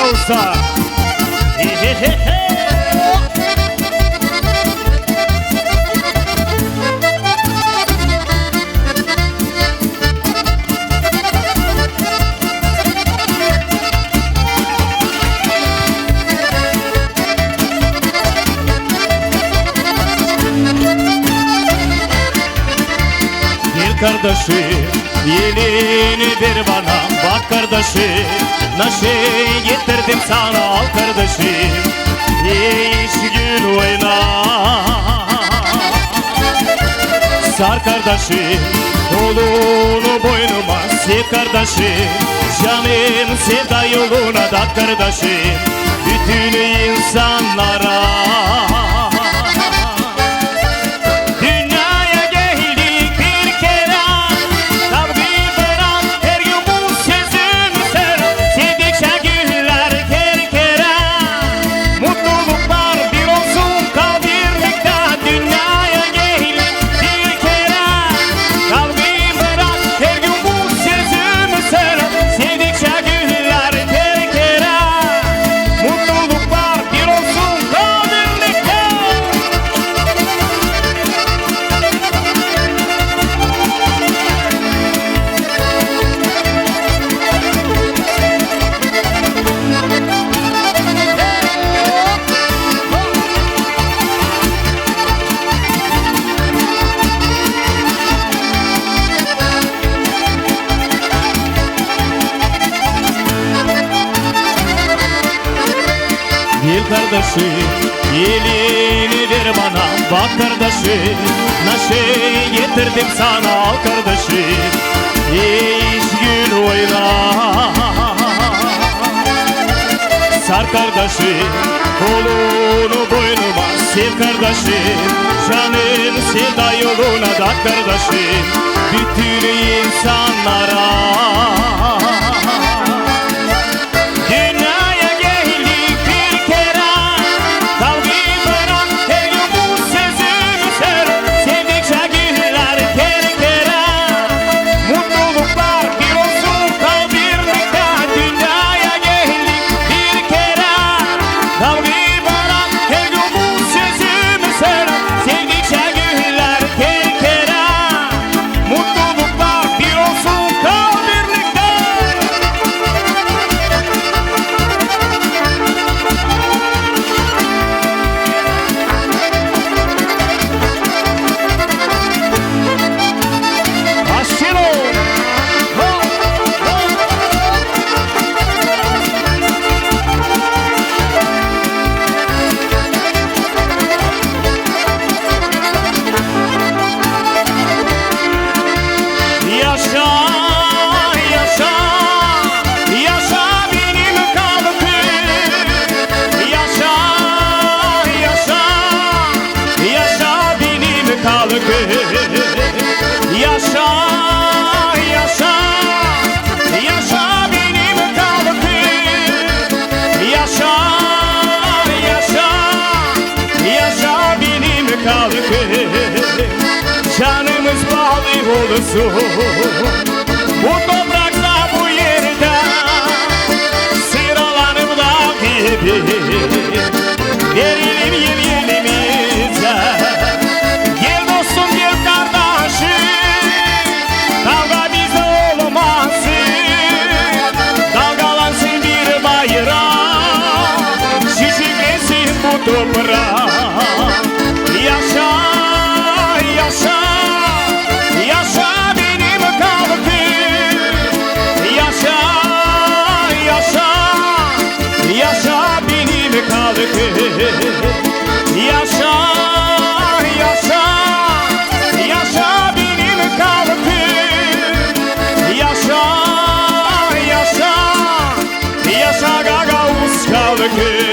olsa. Kardeşim yelini ver bana, bak kardeşim naşe getirdim sana, al kardeşim iş gün oyna. Sar kardeşim kolunu boynuma, sev kardeşim canım sevda yoluna da kardeşim bütün insanlara. Gel kardeşim elini ver bana, bak kardeşim naşe getirdim sana, al kardeşim iş gün oyna. Sar kardeşim kolunu boynuma, sev kardeşim canım sevda yoluna da kardeşim bütün insanlara. Yaşa, yaşa, yaşa benim kalkım. Yaşa, yaşa, yaşa benim kalkım. Canımız bağlı olsun bu toprakta, bu yerde sıralanıp dağ gibi verelim yerimize. Toprağa yaşa, yaşa, yaşa benim kalkım. Yaşa, yaşa, yaşa benim kalkım. Yaşa, yaşa, yaşa benim kalkım. Yaşa, yaşa, yaşa gagavuz kalkım.